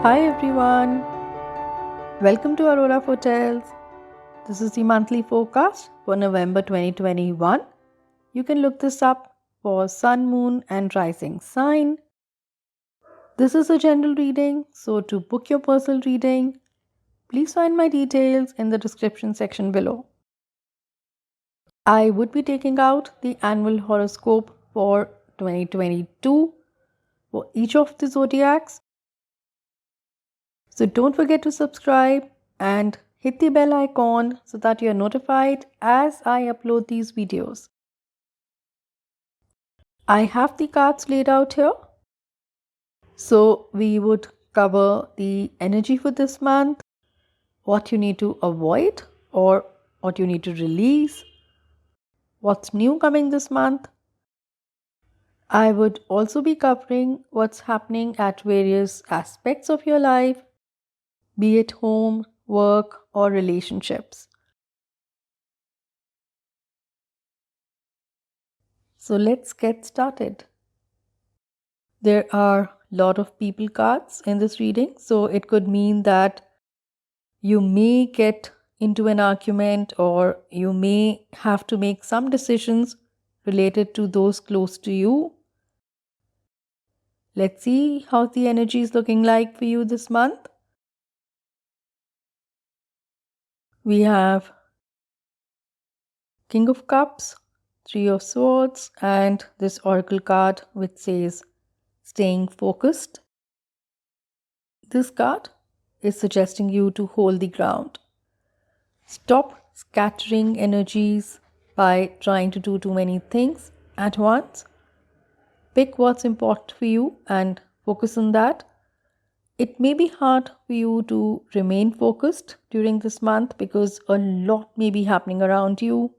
Hi everyone, welcome to Aurora Hotels. This is the monthly forecast for November 2021. You can look this up for Sun, Moon, and Rising sign. This is a general reading, so to book your personal reading, please find my details in the description section below. I would be taking out the annual horoscope for 2022 for each of the zodiacs. So don't forget to subscribe and hit the bell icon so that you are notified as I upload these videos. I have the cards laid out here. So we would cover the energy for this month, what you need to avoid or what you need to release, what's new coming this month. I would also be covering what's happening at various aspects of your life, be it home, work, or relationships. So let's get started. There are a lot of people cards in this reading, so it could mean that you may get into an argument or you may have to make some decisions related to those close to you. Let's see how the energy is looking like for you this month. We have King of Cups, Three of Swords, and this Oracle card which says staying focused. This card is suggesting you to hold the ground. Stop scattering energies by trying to do too many things at once. Pick what's important for you and focus on that. It may be hard for you to remain focused during this month because a lot may be happening around you.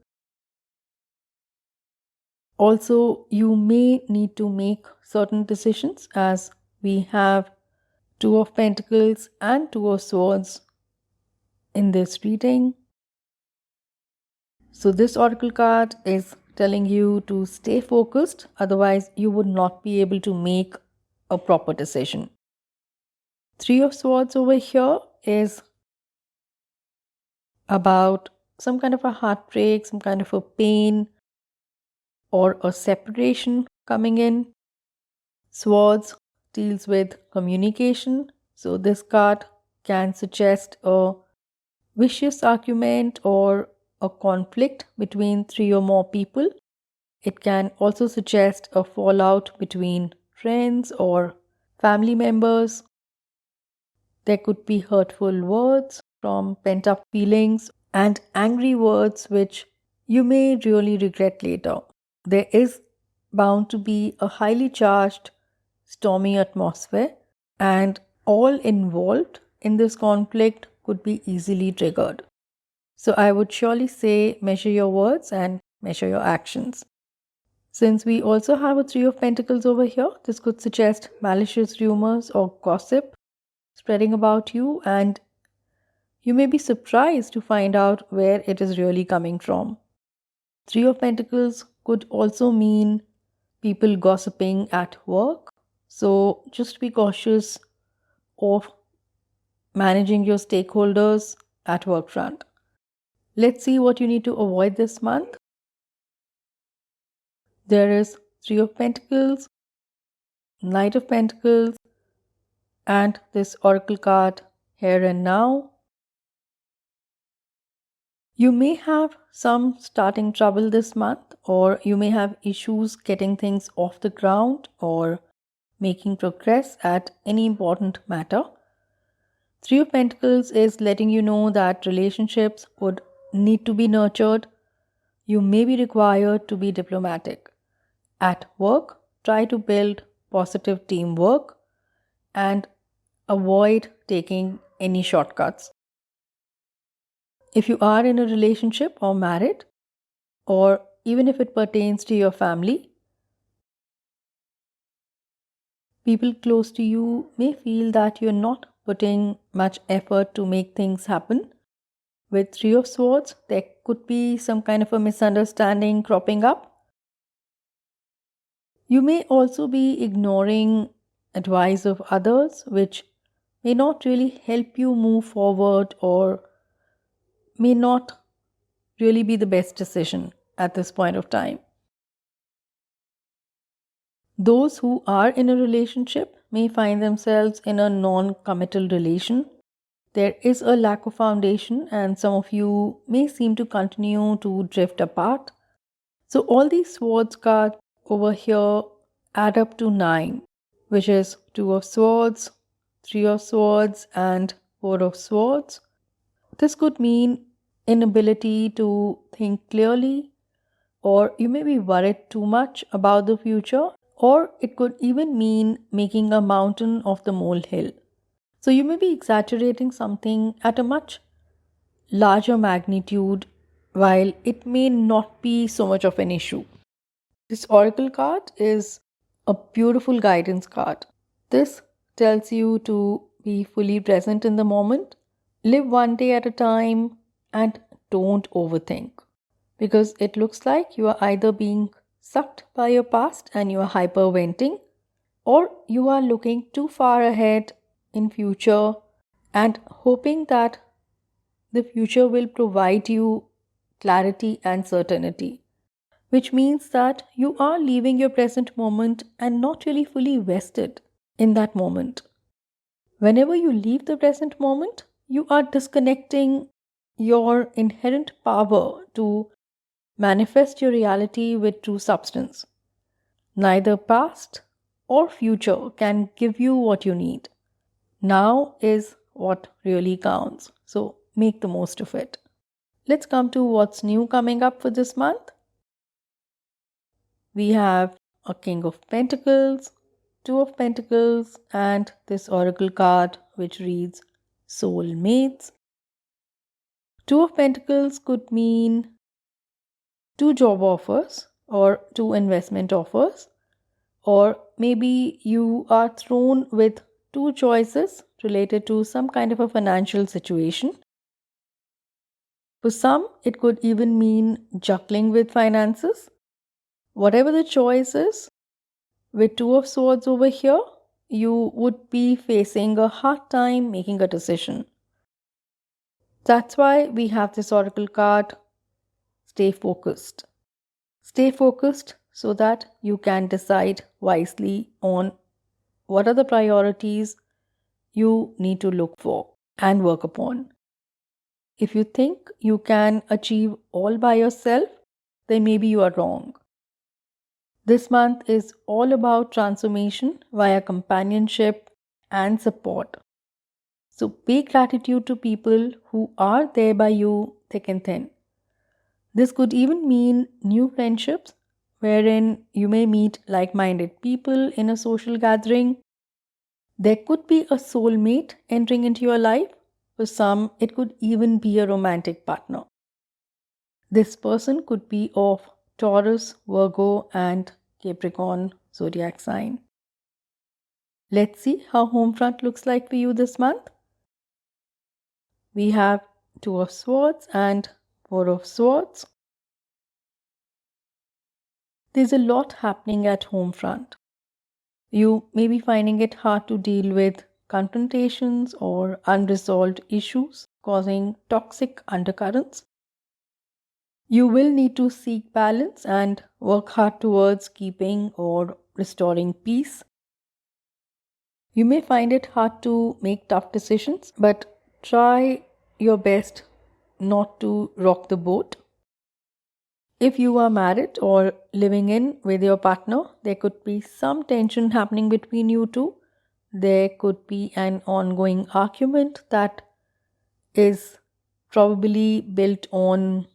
Also, you may need to make certain decisions as we have Two of Pentacles and Two of Swords in this reading. So this oracle card is telling you to stay focused, otherwise you would not be able to make a proper decision. Three of Swords over here is about some kind of a heartbreak, some kind of a pain, or a separation coming in. Swords deals with communication, so this card can suggest a vicious argument or a conflict between three or more people. It can also suggest a fallout between friends or family members. There could be hurtful words from pent up feelings and angry words which you may really regret later. There is bound to be a highly charged, stormy atmosphere, and all involved in this conflict could be easily triggered. So I would surely say measure your words and measure your actions. Since we also have a Three of Pentacles over here, this could suggest malicious rumors or gossip spreading about you, and you may be surprised to find out where it is really coming from. Three of Pentacles could also mean people gossiping at work, so just be cautious of managing your stakeholders at work front. Let's see what you need to avoid this month. There is Three of Pentacles, Knight of Pentacles, and this oracle card here and now. You may have some starting trouble this month, or you may have issues getting things off the ground or making progress at any important matter. Three of Pentacles is letting you know that relationships would need to be nurtured. You may be required to be diplomatic. At work, try to build positive teamwork and avoid taking any shortcuts. If you are in a relationship or married, or even if it pertains to your family, people close to you may feel that you're not putting much effort to make things happen. With Three of Swords, there could be some kind of a misunderstanding cropping up. You may also be ignoring advice of others, which may not really help you move forward or may not really be the best decision at this point of time. Those who are in a relationship may find themselves in a non committal relation. There is a lack of foundation, and some of you may seem to continue to drift apart. So, all these swords cards over here add up to 9, which is 2 of swords, 3 of swords, and 4 of swords. This could mean inability to think clearly, or you may be worried too much about the future, or it could even mean making a mountain of the molehill. So you may be exaggerating something at a much larger magnitude while it may not be so much of an issue. This oracle card is a beautiful guidance card. This tells you to be fully present in the moment, live one day at a time, and don't overthink. Because it looks like you are either being sucked by your past and you are hyperventing, or you are looking too far ahead in future and hoping that the future will provide you clarity and certainty, which means that you are leaving your present moment and not really fully vested in that moment. Whenever you leave the present moment, you are disconnecting your inherent power to manifest your reality with true substance. Neither past or future can give you what you need. Now is what really counts. So make the most of it. Let's come to what's new coming up for this month. We have a King of Pentacles, Two of Pentacles, and this Oracle card which reads Soulmates. Two of Pentacles could mean 2 job offers or 2 investment offers, or maybe you are thrown with 2 choices related to some kind of a financial situation. For some, it could even mean juggling with finances. Whatever the choice is, with 2 of swords over here, you would be facing a hard time making a decision. That's why we have this oracle card, stay focused. Stay focused so that you can decide wisely on what are the priorities you need to look for and work upon. If you think you can achieve all by yourself, then maybe you are wrong. This month is all about transformation via companionship and support. So pay gratitude to people who are there by you thick and thin. This could even mean new friendships wherein you may meet like minded people in a social gathering. There could be a soulmate entering into your life. For some, it could even be a romantic partner. This person could be of Taurus, Virgo, and Capricorn zodiac sign. Let's see how home front looks like for you this month. We have 2 of Swords and 4 of Swords. There's a lot happening at home front. You may be finding it hard to deal with confrontations or unresolved issues causing toxic undercurrents. You will need to seek balance and work hard towards keeping or restoring peace. You may find it hard to make tough decisions, but try your best not to rock the boat. If you are married or living in with your partner, there could be some tension happening between you two. There could be an ongoing argument that is probably built on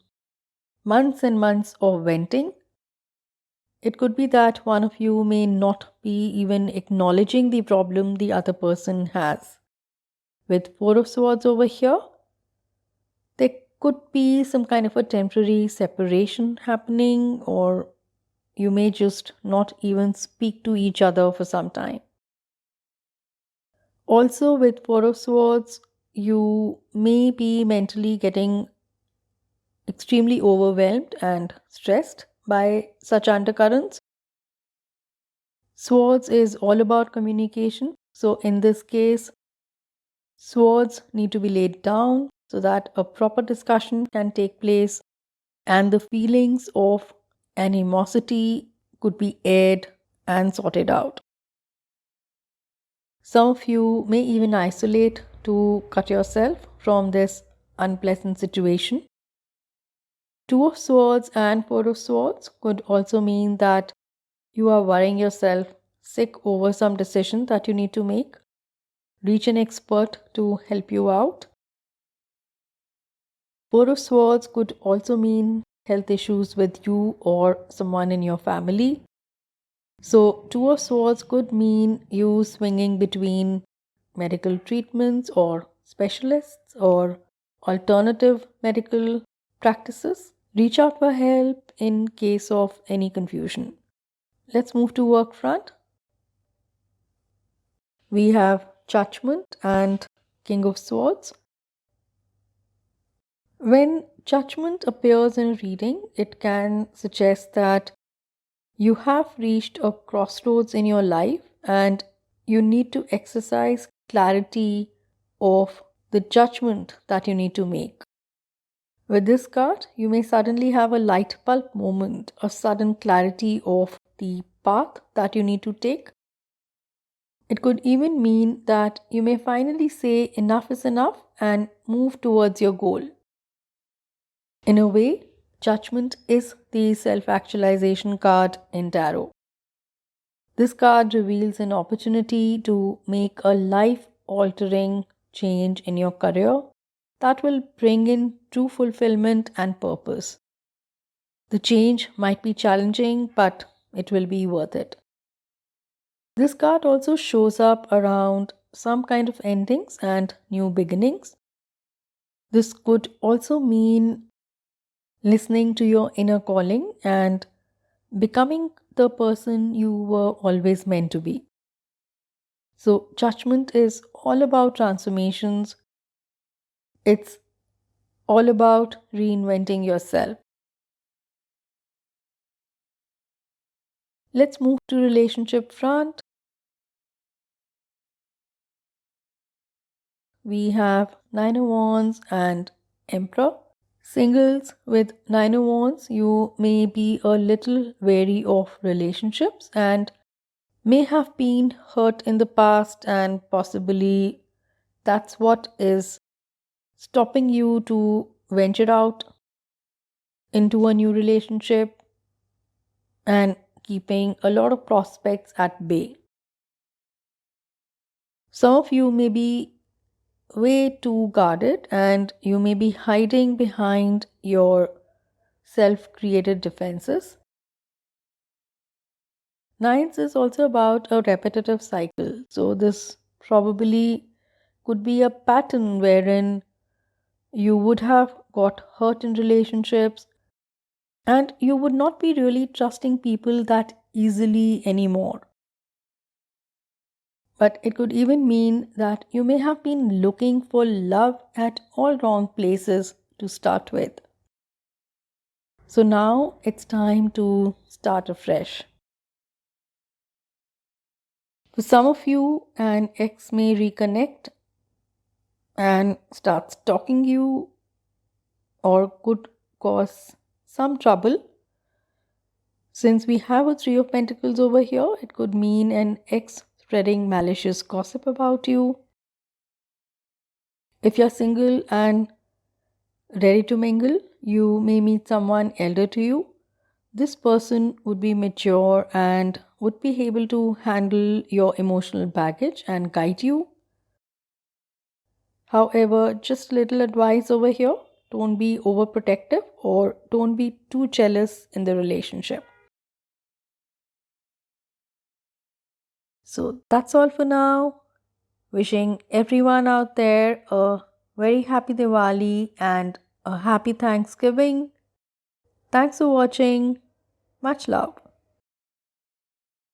months and months of venting. It could be that one of you may not be even acknowledging the problem the other person has. With 4 of Swords over here, there could be some kind of a temporary separation happening, or you may just not even speak to each other for some time. Also, with 4 of Swords, you may be mentally getting extremely overwhelmed and stressed by such undercurrents. Swords is all about communication. So, in this case, Swords need to be laid down so that a proper discussion can take place and the feelings of animosity could be aired and sorted out. Some of you may even isolate to cut yourself from this unpleasant situation. Two of Swords and Four of Swords could also mean that you are worrying yourself sick over some decision that you need to make. Reach an expert to help you out. Four of Swords could also mean health issues with you or someone in your family. So, Two of Swords could mean you swinging between medical treatments or specialists or alternative medical practices. Reach out for help in case of any confusion. Let's move to work front. We have Judgment and King of Swords. When Judgment appears in a reading, it can suggest that you have reached a crossroads in your life and you need to exercise clarity of the judgment that you need to make. With this card, you may suddenly have a light bulb moment, a sudden clarity of the path that you need to take. It could even mean that you may finally say enough is enough and move towards your goal. In a way, Judgment is the self-actualization card in tarot. This card reveals an opportunity to make a life-altering change in your career that will bring in true fulfillment and purpose. The change might be challenging, but it will be worth it. This card also shows up around some kind of endings and new beginnings. This could also mean listening to your inner calling and becoming the person you were always meant to be. So, Judgment is all about transformations. It's all about reinventing yourself. Let's move to relationship front. We have Nine of Wands and Emperor. Singles with Nine of Wands, you may be a little wary of relationships and may have been hurt in the past, and possibly that's what is stopping you to venture out into a new relationship and keeping a lot of prospects at bay. Some of you may be way too guarded and you may be hiding behind your self-created defenses. Nines is also about a repetitive cycle. So this probably could be a pattern wherein you would have got hurt in relationships and you would not be really trusting people that easily anymore. But it could even mean that you may have been looking for love at all wrong places to start with. So now it's time to start afresh. For some of you, an ex may reconnect and start stalking you or could cause some trouble. Since we have a Three of Pentacles over here, it could mean an ex spreading malicious gossip about you. If you're single and ready to mingle, you may meet someone elder to you. This person would be mature and would be able to handle your emotional baggage and guide you. However, just a little advice over here, don't be overprotective or don't be too jealous in the relationship. So that's all for now. Wishing everyone out there a very happy Diwali and a happy Thanksgiving. Thanks for watching. Much love.